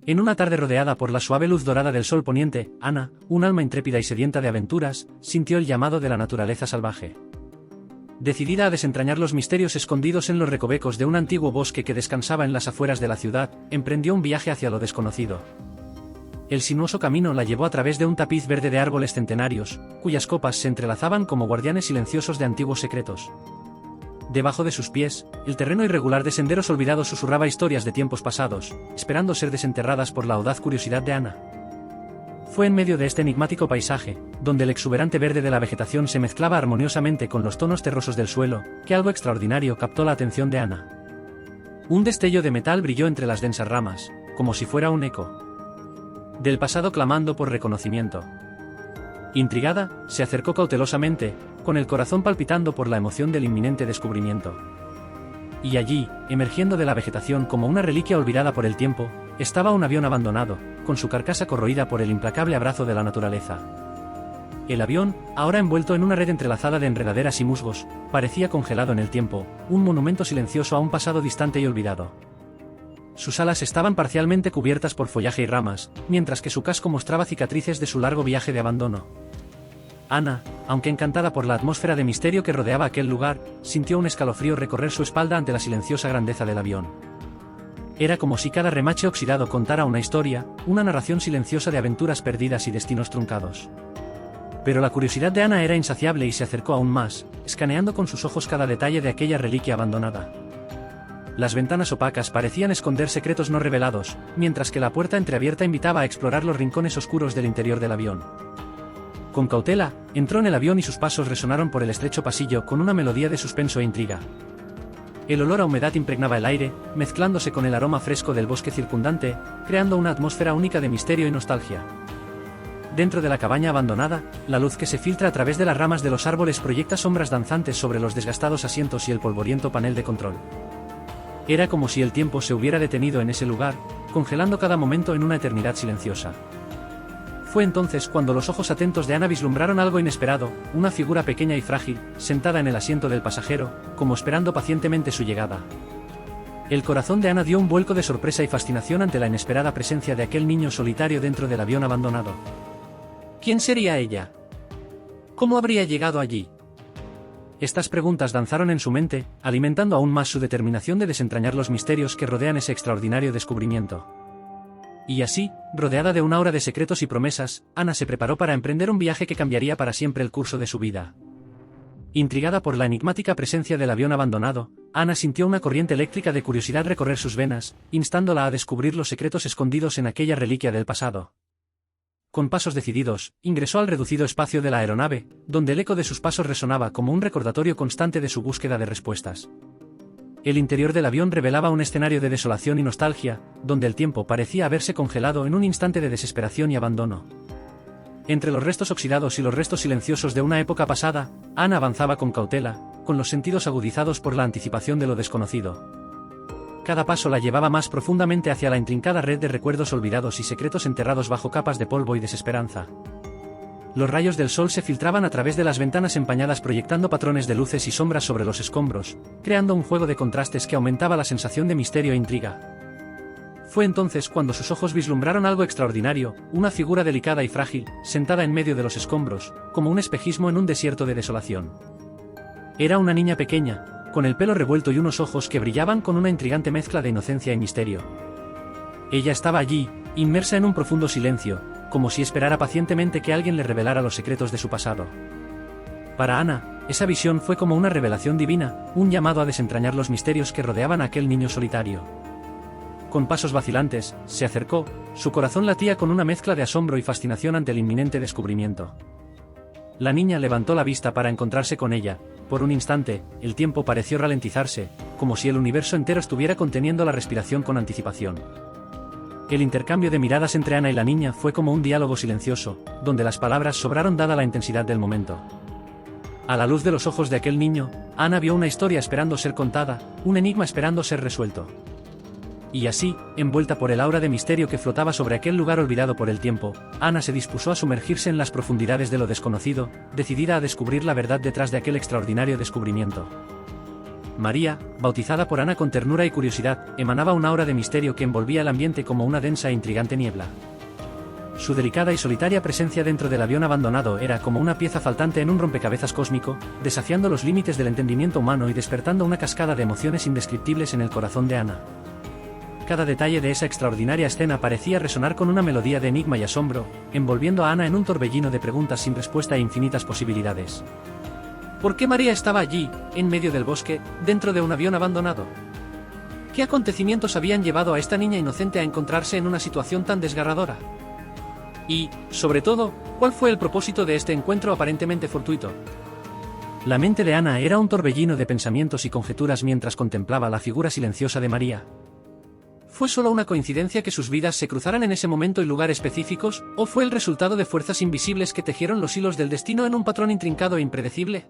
En una tarde rodeada por la suave luz dorada del sol poniente, Ana, un alma intrépida y sedienta de aventuras, sintió el llamado de la naturaleza salvaje. Decidida a desentrañar los misterios escondidos en los recovecos de un antiguo bosque que descansaba en las afueras de la ciudad, emprendió un viaje hacia lo desconocido. El sinuoso camino la llevó a través de un tapiz verde de árboles centenarios, cuyas copas se entrelazaban como guardianes silenciosos de antiguos secretos. Debajo de sus pies, el terreno irregular de senderos olvidados susurraba historias de tiempos pasados, esperando ser desenterradas por la audaz curiosidad de Ana. Fue en medio de este enigmático paisaje, donde el exuberante verde de la vegetación se mezclaba armoniosamente con los tonos terrosos del suelo, que algo extraordinario captó la atención de Ana. Un destello de metal brilló entre las densas ramas, como si fuera un eco del pasado clamando por reconocimiento. Intrigada, se acercó cautelosamente, con el corazón palpitando por la emoción del inminente descubrimiento. Y allí, emergiendo de la vegetación como una reliquia olvidada por el tiempo, estaba un avión abandonado, con su carcasa corroída por el implacable abrazo de la naturaleza. El avión, ahora envuelto en una red entrelazada de enredaderas y musgos, parecía congelado en el tiempo, un monumento silencioso a un pasado distante y olvidado. Sus alas estaban parcialmente cubiertas por follaje y ramas, mientras que su casco mostraba cicatrices de su largo viaje de abandono. Ana, aunque encantada por la atmósfera de misterio que rodeaba aquel lugar, sintió un escalofrío recorrer su espalda ante la silenciosa grandeza del avión. Era como si cada remache oxidado contara una historia, una narración silenciosa de aventuras perdidas y destinos truncados. Pero la curiosidad de Ana era insaciable y se acercó aún más, escaneando con sus ojos cada detalle de aquella reliquia abandonada. Las ventanas opacas parecían esconder secretos no revelados, mientras que la puerta entreabierta invitaba a explorar los rincones oscuros del interior del avión. Con cautela, entró en el avión y sus pasos resonaron por el estrecho pasillo con una melodía de suspenso e intriga. El olor a humedad impregnaba el aire, mezclándose con el aroma fresco del bosque circundante, creando una atmósfera única de misterio y nostalgia. Dentro de la cabaña abandonada, la luz que se filtra a través de las ramas de los árboles proyecta sombras danzantes sobre los desgastados asientos y el polvoriento panel de control. Era como si el tiempo se hubiera detenido en ese lugar, congelando cada momento en una eternidad silenciosa. Fue entonces cuando los ojos atentos de Ana vislumbraron algo inesperado, una figura pequeña y frágil, sentada en el asiento del pasajero, como esperando pacientemente su llegada. El corazón de Ana dio un vuelco de sorpresa y fascinación ante la inesperada presencia de aquel niño solitario dentro del avión abandonado. ¿Quién sería ella? ¿Cómo habría llegado allí? Estas preguntas danzaron en su mente, alimentando aún más su determinación de desentrañar los misterios que rodean ese extraordinario descubrimiento. Y así, rodeada de una aura de secretos y promesas, Ana se preparó para emprender un viaje que cambiaría para siempre el curso de su vida. Intrigada por la enigmática presencia del avión abandonado, Ana sintió una corriente eléctrica de curiosidad recorrer sus venas, instándola a descubrir los secretos escondidos en aquella reliquia del pasado. Con pasos decididos, ingresó al reducido espacio de la aeronave, donde el eco de sus pasos resonaba como un recordatorio constante de su búsqueda de respuestas. El interior del avión revelaba un escenario de desolación y nostalgia, donde el tiempo parecía haberse congelado en un instante de desesperación y abandono. Entre los restos oxidados y los restos silenciosos de una época pasada, Ana avanzaba con cautela, con los sentidos agudizados por la anticipación de lo desconocido. Cada paso la llevaba más profundamente hacia la intrincada red de recuerdos olvidados y secretos enterrados bajo capas de polvo y desesperanza. Los rayos del sol se filtraban a través de las ventanas empañadas proyectando patrones de luces y sombras sobre los escombros, creando un juego de contrastes que aumentaba la sensación de misterio e intriga. Fue entonces cuando sus ojos vislumbraron algo extraordinario, una figura delicada y frágil, sentada en medio de los escombros, como un espejismo en un desierto de desolación. Era una niña pequeña, con el pelo revuelto y unos ojos que brillaban con una intrigante mezcla de inocencia y misterio. Ella estaba allí, inmersa en un profundo silencio, como si esperara pacientemente que alguien le revelara los secretos de su pasado. Para Ana, esa visión fue como una revelación divina, un llamado a desentrañar los misterios que rodeaban a aquel niño solitario. Con pasos vacilantes, se acercó, su corazón latía con una mezcla de asombro y fascinación ante el inminente descubrimiento. La niña levantó la vista para encontrarse con ella. Por un instante, el tiempo pareció ralentizarse, como si el universo entero estuviera conteniendo la respiración con anticipación. El intercambio de miradas entre Ana y la niña fue como un diálogo silencioso, donde las palabras sobraron dada la intensidad del momento. A la luz de los ojos de aquel niño, Ana vio una historia esperando ser contada, un enigma esperando ser resuelto. Y así, envuelta por el aura de misterio que flotaba sobre aquel lugar olvidado por el tiempo, Ana se dispuso a sumergirse en las profundidades de lo desconocido, decidida a descubrir la verdad detrás de aquel extraordinario descubrimiento. María, bautizada por Ana con ternura y curiosidad, emanaba una aura de misterio que envolvía el ambiente como una densa e intrigante niebla. Su delicada y solitaria presencia dentro del avión abandonado era como una pieza faltante en un rompecabezas cósmico, desafiando los límites del entendimiento humano y despertando una cascada de emociones indescriptibles en el corazón de Ana. Cada detalle de esa extraordinaria escena parecía resonar con una melodía de enigma y asombro, envolviendo a Ana en un torbellino de preguntas sin respuesta e infinitas posibilidades. ¿Por qué María estaba allí, en medio del bosque, dentro de un avión abandonado? ¿Qué acontecimientos habían llevado a esta niña inocente a encontrarse en una situación tan desgarradora? Y, sobre todo, ¿cuál fue el propósito de este encuentro aparentemente fortuito? La mente de Ana era un torbellino de pensamientos y conjeturas mientras contemplaba la figura silenciosa de María. ¿Fue solo una coincidencia que sus vidas se cruzaran en ese momento y lugar específicos, o fue el resultado de fuerzas invisibles que tejieron los hilos del destino en un patrón intrincado e impredecible?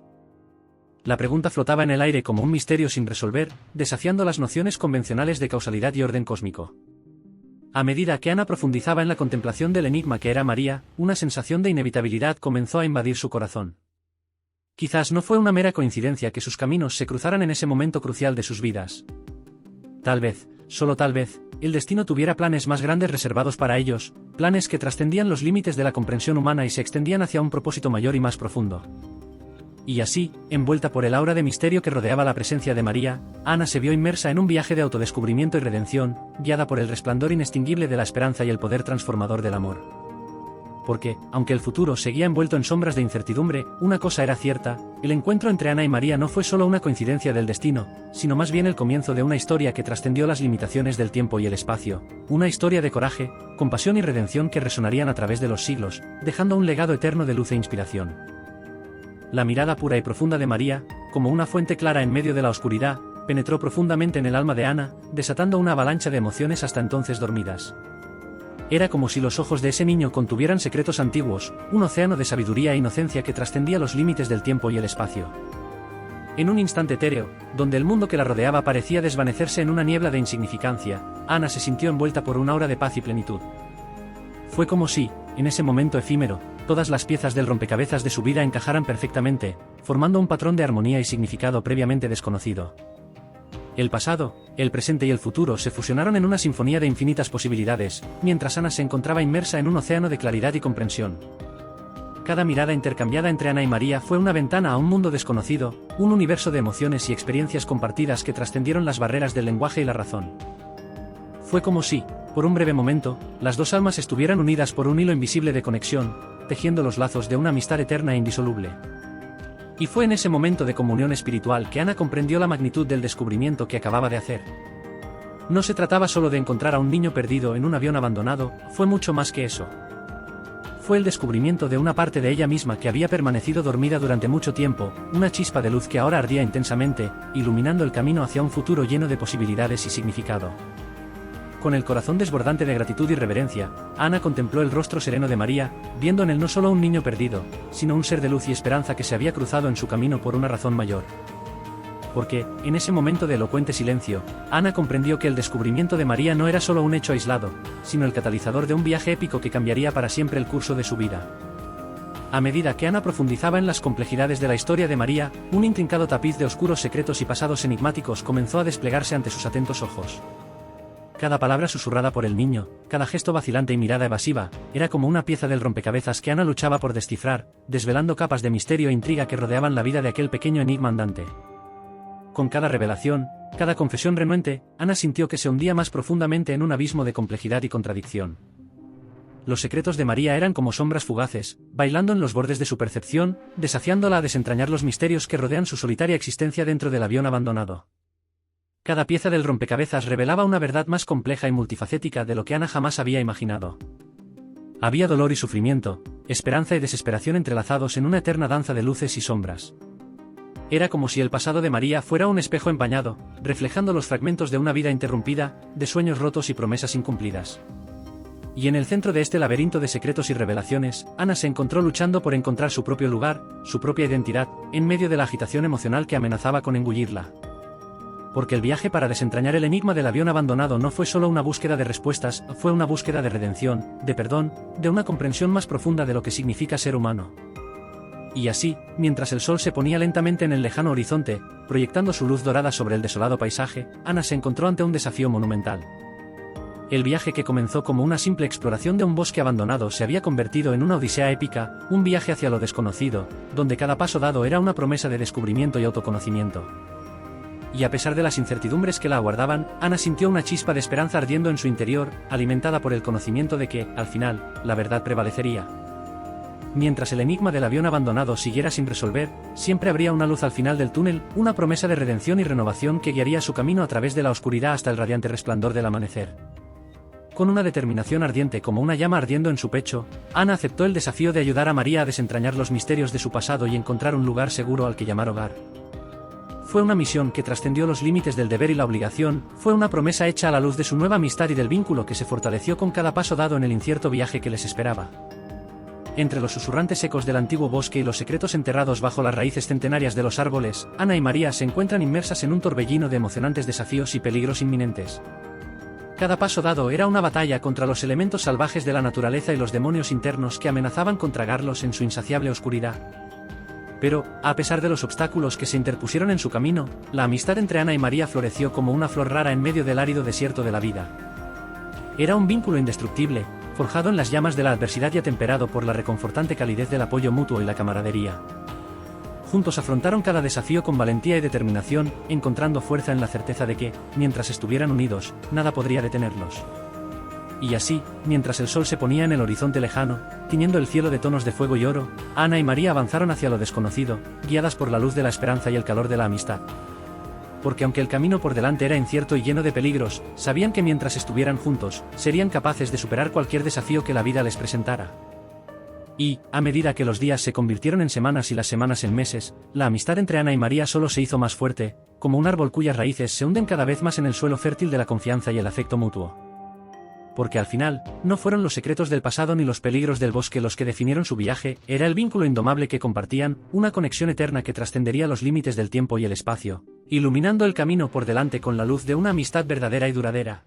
La pregunta flotaba en el aire como un misterio sin resolver, desafiando las nociones convencionales de causalidad y orden cósmico. A medida que Ana profundizaba en la contemplación del enigma que era María, una sensación de inevitabilidad comenzó a invadir su corazón. Quizás no fue una mera coincidencia que sus caminos se cruzaran en ese momento crucial de sus vidas. Tal vez, solo tal vez, el destino tuviera planes más grandes reservados para ellos, planes que trascendían los límites de la comprensión humana y se extendían hacia un propósito mayor y más profundo. Y así, envuelta por el aura de misterio que rodeaba la presencia de María, Ana se vio inmersa en un viaje de autodescubrimiento y redención, guiada por el resplandor inextinguible de la esperanza y el poder transformador del amor. Porque, aunque el futuro seguía envuelto en sombras de incertidumbre, una cosa era cierta: el encuentro entre Ana y María no fue solo una coincidencia del destino, sino más bien el comienzo de una historia que trascendió las limitaciones del tiempo y el espacio, una historia de coraje, compasión y redención que resonarían a través de los siglos, dejando un legado eterno de luz e inspiración. La mirada pura y profunda de María, como una fuente clara en medio de la oscuridad, penetró profundamente en el alma de Ana, desatando una avalancha de emociones hasta entonces dormidas. Era como si los ojos de ese niño contuvieran secretos antiguos, un océano de sabiduría e inocencia que trascendía los límites del tiempo y el espacio. En un instante etéreo, donde el mundo que la rodeaba parecía desvanecerse en una niebla de insignificancia, Ana se sintió envuelta por un aura de paz y plenitud. Fue como si, en ese momento efímero, todas las piezas del rompecabezas de su vida encajaran perfectamente, formando un patrón de armonía y significado previamente desconocido. El pasado, el presente y el futuro se fusionaron en una sinfonía de infinitas posibilidades, mientras Ana se encontraba inmersa en un océano de claridad y comprensión. Cada mirada intercambiada entre Ana y María fue una ventana a un mundo desconocido, un universo de emociones y experiencias compartidas que trascendieron las barreras del lenguaje y la razón. Fue como si, por un breve momento, las dos almas estuvieran unidas por un hilo invisible de conexión, tejiendo los lazos de una amistad eterna e indisoluble. Y fue en ese momento de comunión espiritual que Ana comprendió la magnitud del descubrimiento que acababa de hacer. No se trataba solo de encontrar a un niño perdido en un avión abandonado, fue mucho más que eso. Fue el descubrimiento de una parte de ella misma que había permanecido dormida durante mucho tiempo, una chispa de luz que ahora ardía intensamente, iluminando el camino hacia un futuro lleno de posibilidades y significado. Con el corazón desbordante de gratitud y reverencia, Ana contempló el rostro sereno de María, viendo en él no solo un niño perdido, sino un ser de luz y esperanza que se había cruzado en su camino por una razón mayor. Porque, en ese momento de elocuente silencio, Ana comprendió que el descubrimiento de María no era solo un hecho aislado, sino el catalizador de un viaje épico que cambiaría para siempre el curso de su vida. A medida que Ana profundizaba en las complejidades de la historia de María, un intrincado tapiz de oscuros secretos y pasados enigmáticos comenzó a desplegarse ante sus atentos ojos. Cada palabra susurrada por el niño, cada gesto vacilante y mirada evasiva, era como una pieza del rompecabezas que Ana luchaba por descifrar, desvelando capas de misterio e intriga que rodeaban la vida de aquel pequeño enigma andante. Con cada revelación, cada confesión renuente, Ana sintió que se hundía más profundamente en un abismo de complejidad y contradicción. Los secretos de María eran como sombras fugaces, bailando en los bordes de su percepción, desafiándola a desentrañar los misterios que rodean su solitaria existencia dentro del avión abandonado. Cada pieza del rompecabezas revelaba una verdad más compleja y multifacética de lo que Ana jamás había imaginado. Había dolor y sufrimiento, esperanza y desesperación entrelazados en una eterna danza de luces y sombras. Era como si el pasado de María fuera un espejo empañado, reflejando los fragmentos de una vida interrumpida, de sueños rotos y promesas incumplidas. Y en el centro de este laberinto de secretos y revelaciones, Ana se encontró luchando por encontrar su propio lugar, su propia identidad, en medio de la agitación emocional que amenazaba con engullirla. Porque el viaje para desentrañar el enigma del avión abandonado no fue solo una búsqueda de respuestas, fue una búsqueda de redención, de perdón, de una comprensión más profunda de lo que significa ser humano. Y así, mientras el sol se ponía lentamente en el lejano horizonte, proyectando su luz dorada sobre el desolado paisaje, Ana se encontró ante un desafío monumental. El viaje que comenzó como una simple exploración de un bosque abandonado se había convertido en una odisea épica, un viaje hacia lo desconocido, donde cada paso dado era una promesa de descubrimiento y autoconocimiento. Y a pesar de las incertidumbres que la aguardaban, Ana sintió una chispa de esperanza ardiendo en su interior, alimentada por el conocimiento de que, al final, la verdad prevalecería. Mientras el enigma del avión abandonado siguiera sin resolver, siempre habría una luz al final del túnel, una promesa de redención y renovación que guiaría su camino a través de la oscuridad hasta el radiante resplandor del amanecer. Con una determinación ardiente como una llama ardiendo en su pecho, Ana aceptó el desafío de ayudar a María a desentrañar los misterios de su pasado y encontrar un lugar seguro al que llamar hogar. Fue una misión que trascendió los límites del deber y la obligación, fue una promesa hecha a la luz de su nueva amistad y del vínculo que se fortaleció con cada paso dado en el incierto viaje que les esperaba. Entre los susurrantes ecos del antiguo bosque y los secretos enterrados bajo las raíces centenarias de los árboles, Ana y María se encuentran inmersas en un torbellino de emocionantes desafíos y peligros inminentes. Cada paso dado era una batalla contra los elementos salvajes de la naturaleza y los demonios internos que amenazaban con tragarlos en su insaciable oscuridad. Pero, a pesar de los obstáculos que se interpusieron en su camino, la amistad entre Ana y María floreció como una flor rara en medio del árido desierto de la vida. Era un vínculo indestructible, forjado en las llamas de la adversidad y atemperado por la reconfortante calidez del apoyo mutuo y la camaradería. Juntos afrontaron cada desafío con valentía y determinación, encontrando fuerza en la certeza de que, mientras estuvieran unidos, nada podría detenerlos. Y así, mientras el sol se ponía en el horizonte lejano, tiñendo el cielo de tonos de fuego y oro, Ana y María avanzaron hacia lo desconocido, guiadas por la luz de la esperanza y el calor de la amistad. Porque aunque el camino por delante era incierto y lleno de peligros, sabían que mientras estuvieran juntos, serían capaces de superar cualquier desafío que la vida les presentara. Y, a medida que los días se convirtieron en semanas y las semanas en meses, la amistad entre Ana y María solo se hizo más fuerte, como un árbol cuyas raíces se hunden cada vez más en el suelo fértil de la confianza y el afecto mutuo. Porque al final, no fueron los secretos del pasado ni los peligros del bosque los que definieron su viaje, era el vínculo indomable que compartían, una conexión eterna que trascendería los límites del tiempo y el espacio, iluminando el camino por delante con la luz de una amistad verdadera y duradera.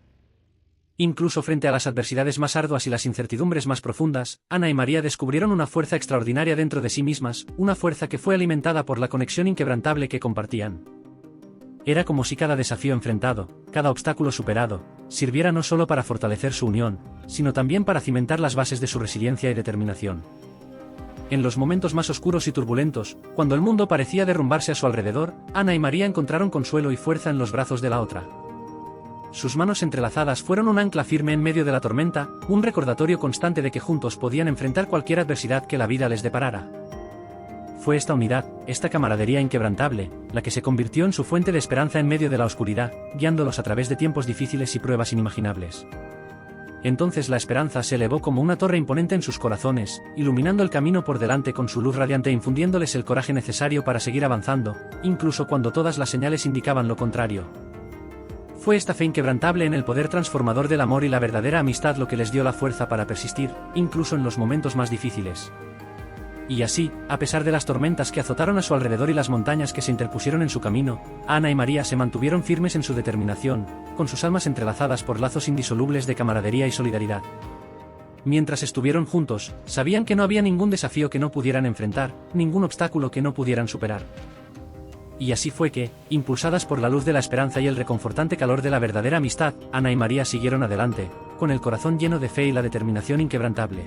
Incluso frente a las adversidades más arduas y las incertidumbres más profundas, Ana y María descubrieron una fuerza extraordinaria dentro de sí mismas, una fuerza que fue alimentada por la conexión inquebrantable que compartían. Era como si cada desafío enfrentado, cada obstáculo superado, sirviera no solo para fortalecer su unión, sino también para cimentar las bases de su resiliencia y determinación. En los momentos más oscuros y turbulentos, cuando el mundo parecía derrumbarse a su alrededor, Ana y María encontraron consuelo y fuerza en los brazos de la otra. Sus manos entrelazadas fueron un ancla firme en medio de la tormenta, un recordatorio constante de que juntos podían enfrentar cualquier adversidad que la vida les deparara. Fue esta unidad, esta camaradería inquebrantable, la que se convirtió en su fuente de esperanza en medio de la oscuridad, guiándolos a través de tiempos difíciles y pruebas inimaginables. Entonces la esperanza se elevó como una torre imponente en sus corazones, iluminando el camino por delante con su luz radiante e infundiéndoles el coraje necesario para seguir avanzando, incluso cuando todas las señales indicaban lo contrario. Fue esta fe inquebrantable en el poder transformador del amor y la verdadera amistad lo que les dio la fuerza para persistir, incluso en los momentos más difíciles. Y así, a pesar de las tormentas que azotaron a su alrededor y las montañas que se interpusieron en su camino, Ana y María se mantuvieron firmes en su determinación, con sus almas entrelazadas por lazos indisolubles de camaradería y solidaridad. Mientras estuvieron juntos, sabían que no había ningún desafío que no pudieran enfrentar, ningún obstáculo que no pudieran superar. Y así fue que, impulsadas por la luz de la esperanza y el reconfortante calor de la verdadera amistad, Ana y María siguieron adelante, con el corazón lleno de fe y la determinación inquebrantable.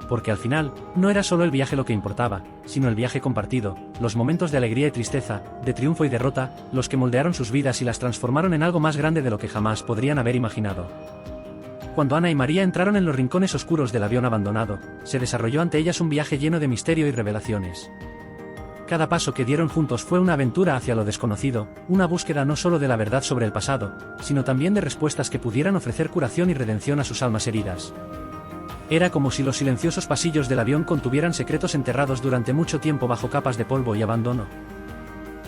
Porque al final, no era solo el viaje lo que importaba, sino el viaje compartido, los momentos de alegría y tristeza, de triunfo y derrota, los que moldearon sus vidas y las transformaron en algo más grande de lo que jamás podrían haber imaginado. Cuando Ana y María entraron en los rincones oscuros del avión abandonado, se desarrolló ante ellas un viaje lleno de misterio y revelaciones. Cada paso que dieron juntos fue una aventura hacia lo desconocido, una búsqueda no solo de la verdad sobre el pasado, sino también de respuestas que pudieran ofrecer curación y redención a sus almas heridas. Era como si los silenciosos pasillos del avión contuvieran secretos enterrados durante mucho tiempo bajo capas de polvo y abandono.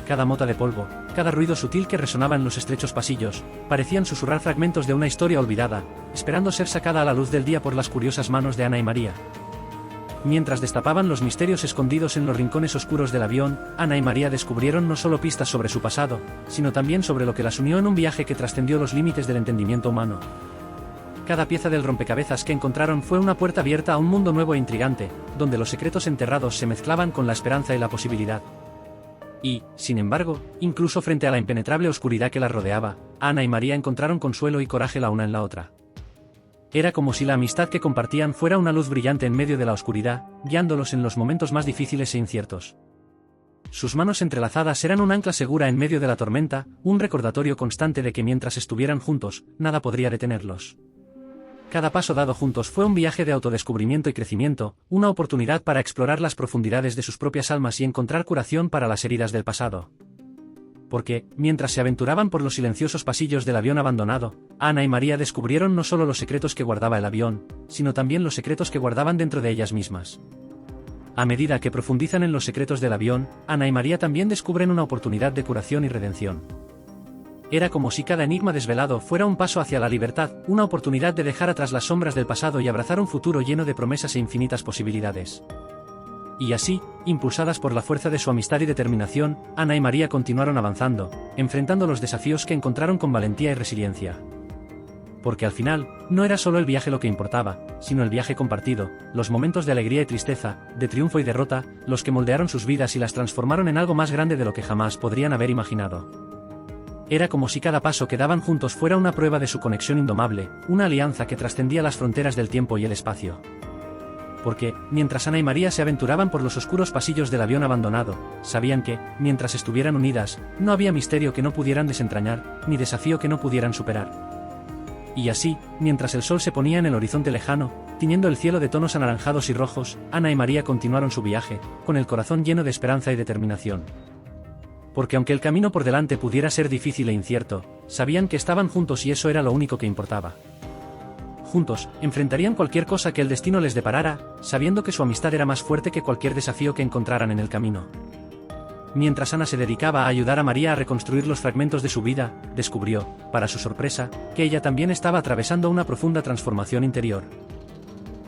Cada mota de polvo, cada ruido sutil que resonaba en los estrechos pasillos, parecían susurrar fragmentos de una historia olvidada, esperando ser sacada a la luz del día por las curiosas manos de Ana y María. Mientras destapaban los misterios escondidos en los rincones oscuros del avión, Ana y María descubrieron no solo pistas sobre su pasado, sino también sobre lo que las unió en un viaje que trascendió los límites del entendimiento humano. Cada pieza del rompecabezas que encontraron fue una puerta abierta a un mundo nuevo e intrigante, donde los secretos enterrados se mezclaban con la esperanza y la posibilidad. Y, sin embargo, incluso frente a la impenetrable oscuridad que las rodeaba, Ana y María encontraron consuelo y coraje la una en la otra. Era como si la amistad que compartían fuera una luz brillante en medio de la oscuridad, guiándolos en los momentos más difíciles e inciertos. Sus manos entrelazadas eran un ancla segura en medio de la tormenta, un recordatorio constante de que mientras estuvieran juntos, nada podría detenerlos. Cada paso dado juntos fue un viaje de autodescubrimiento y crecimiento, una oportunidad para explorar las profundidades de sus propias almas y encontrar curación para las heridas del pasado. Porque, mientras se aventuraban por los silenciosos pasillos del avión abandonado, Ana y María descubrieron no solo los secretos que guardaba el avión, sino también los secretos que guardaban dentro de ellas mismas. A medida que profundizan en los secretos del avión, Ana y María también descubren una oportunidad de curación y redención. Era como si cada enigma desvelado fuera un paso hacia la libertad, una oportunidad de dejar atrás las sombras del pasado y abrazar un futuro lleno de promesas e infinitas posibilidades. Y así, impulsadas por la fuerza de su amistad y determinación, Ana y María continuaron avanzando, enfrentando los desafíos que encontraron con valentía y resiliencia. Porque al final, no era solo el viaje lo que importaba, sino el viaje compartido, los momentos de alegría y tristeza, de triunfo y derrota, los que moldearon sus vidas y las transformaron en algo más grande de lo que jamás podrían haber imaginado. Era como si cada paso que daban juntos fuera una prueba de su conexión indomable, una alianza que trascendía las fronteras del tiempo y el espacio. Porque, mientras Ana y María se aventuraban por los oscuros pasillos del avión abandonado, sabían que, mientras estuvieran unidas, no había misterio que no pudieran desentrañar, ni desafío que no pudieran superar. Y así, mientras el sol se ponía en el horizonte lejano, tiñendo el cielo de tonos anaranjados y rojos, Ana y María continuaron su viaje, con el corazón lleno de esperanza y determinación. Porque aunque el camino por delante pudiera ser difícil e incierto, sabían que estaban juntos y eso era lo único que importaba. Juntos, enfrentarían cualquier cosa que el destino les deparara, sabiendo que su amistad era más fuerte que cualquier desafío que encontraran en el camino. Mientras Ana se dedicaba a ayudar a María a reconstruir los fragmentos de su vida, descubrió, para su sorpresa, que ella también estaba atravesando una profunda transformación interior.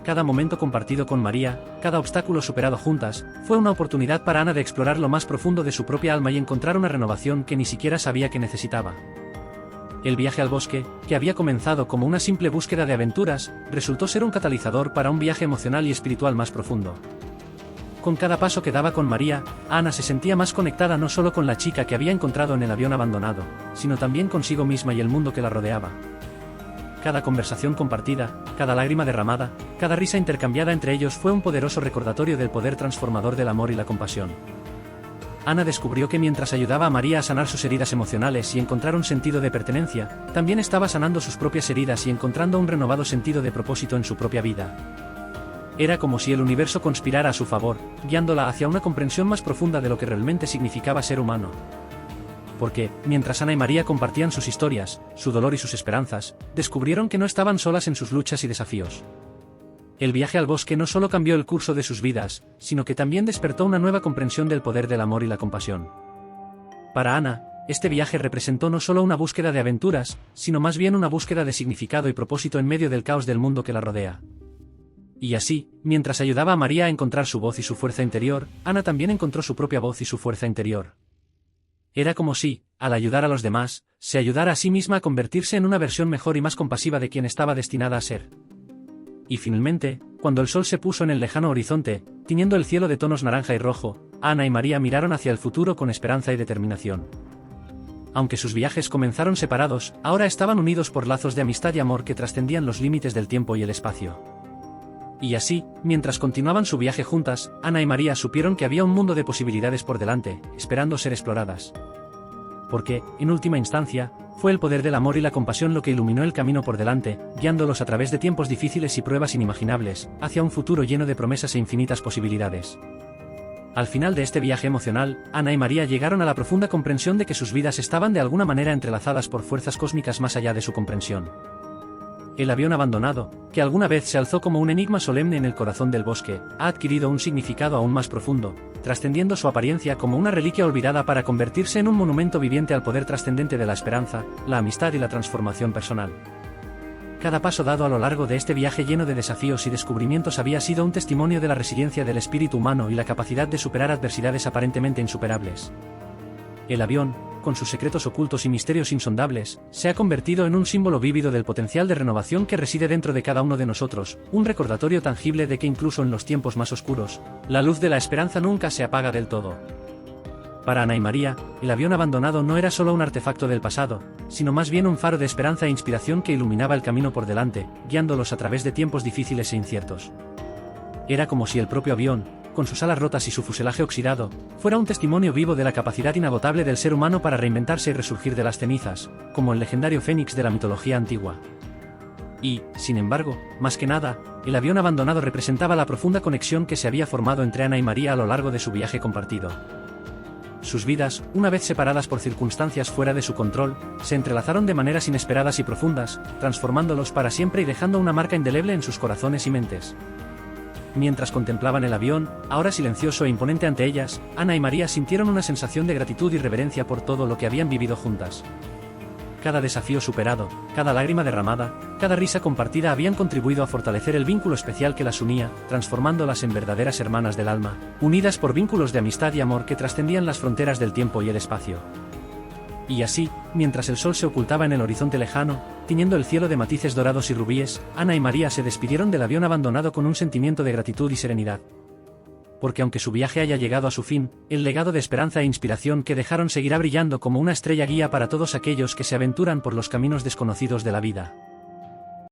Cada momento compartido con María, cada obstáculo superado juntas, fue una oportunidad para Ana de explorar lo más profundo de su propia alma y encontrar una renovación que ni siquiera sabía que necesitaba. El viaje al bosque, que había comenzado como una simple búsqueda de aventuras, resultó ser un catalizador para un viaje emocional y espiritual más profundo. Con cada paso que daba con María, Ana se sentía más conectada no solo con la chica que había encontrado en el avión abandonado, sino también consigo misma y el mundo que la rodeaba. Cada conversación compartida, cada lágrima derramada, cada risa intercambiada entre ellos fue un poderoso recordatorio del poder transformador del amor y la compasión. Ana descubrió que mientras ayudaba a María a sanar sus heridas emocionales y encontrar un sentido de pertenencia, también estaba sanando sus propias heridas y encontrando un renovado sentido de propósito en su propia vida. Era como si el universo conspirara a su favor, guiándola hacia una comprensión más profunda de lo que realmente significaba ser humano. Porque, mientras Ana y María compartían sus historias, su dolor y sus esperanzas, descubrieron que no estaban solas en sus luchas y desafíos. El viaje al bosque no solo cambió el curso de sus vidas, sino que también despertó una nueva comprensión del poder del amor y la compasión. Para Ana, este viaje representó no solo una búsqueda de aventuras, sino más bien una búsqueda de significado y propósito en medio del caos del mundo que la rodea. Y así, mientras ayudaba a María a encontrar su voz y su fuerza interior, Ana también encontró su propia voz y su fuerza interior. Era como si, al ayudar a los demás, se ayudara a sí misma a convertirse en una versión mejor y más compasiva de quien estaba destinada a ser. Y finalmente, cuando el sol se puso en el lejano horizonte, tiñendo el cielo de tonos naranja y rojo, Ana y María miraron hacia el futuro con esperanza y determinación. Aunque sus viajes comenzaron separados, ahora estaban unidos por lazos de amistad y amor que trascendían los límites del tiempo y el espacio. Y así, mientras continuaban su viaje juntas, Ana y María supieron que había un mundo de posibilidades por delante, esperando ser exploradas. Porque, en última instancia, fue el poder del amor y la compasión lo que iluminó el camino por delante, guiándolos a través de tiempos difíciles y pruebas inimaginables, hacia un futuro lleno de promesas e infinitas posibilidades. Al final de este viaje emocional, Ana y María llegaron a la profunda comprensión de que sus vidas estaban de alguna manera entrelazadas por fuerzas cósmicas más allá de su comprensión. El avión abandonado, que alguna vez se alzó como un enigma solemne en el corazón del bosque, ha adquirido un significado aún más profundo, trascendiendo su apariencia como una reliquia olvidada para convertirse en un monumento viviente al poder trascendente de la esperanza, la amistad y la transformación personal. Cada paso dado a lo largo de este viaje lleno de desafíos y descubrimientos había sido un testimonio de la resiliencia del espíritu humano y la capacidad de superar adversidades aparentemente insuperables. El avión, con sus secretos ocultos y misterios insondables, se ha convertido en un símbolo vívido del potencial de renovación que reside dentro de cada uno de nosotros, un recordatorio tangible de que incluso en los tiempos más oscuros, la luz de la esperanza nunca se apaga del todo. Para Ana y María, el avión abandonado no era solo un artefacto del pasado, sino más bien un faro de esperanza e inspiración que iluminaba el camino por delante, guiándolos a través de tiempos difíciles e inciertos. Era como si el propio avión, con sus alas rotas y su fuselaje oxidado, fuera un testimonio vivo de la capacidad inagotable del ser humano para reinventarse y resurgir de las cenizas, como el legendario Fénix de la mitología antigua. Y, sin embargo, más que nada, el avión abandonado representaba la profunda conexión que se había formado entre Ana y María a lo largo de su viaje compartido. Sus vidas, una vez separadas por circunstancias fuera de su control, se entrelazaron de maneras inesperadas y profundas, transformándolos para siempre y dejando una marca indeleble en sus corazones y mentes. Mientras contemplaban el avión, ahora silencioso e imponente ante ellas, Ana y María sintieron una sensación de gratitud y reverencia por todo lo que habían vivido juntas. Cada desafío superado, cada lágrima derramada, cada risa compartida habían contribuido a fortalecer el vínculo especial que las unía, transformándolas en verdaderas hermanas del alma, unidas por vínculos de amistad y amor que trascendían las fronteras del tiempo y el espacio. Y así, mientras el sol se ocultaba en el horizonte lejano, tiñendo el cielo de matices dorados y rubíes, Ana y María se despidieron del avión abandonado con un sentimiento de gratitud y serenidad. Porque aunque su viaje haya llegado a su fin, el legado de esperanza e inspiración que dejaron seguirá brillando como una estrella guía para todos aquellos que se aventuran por los caminos desconocidos de la vida.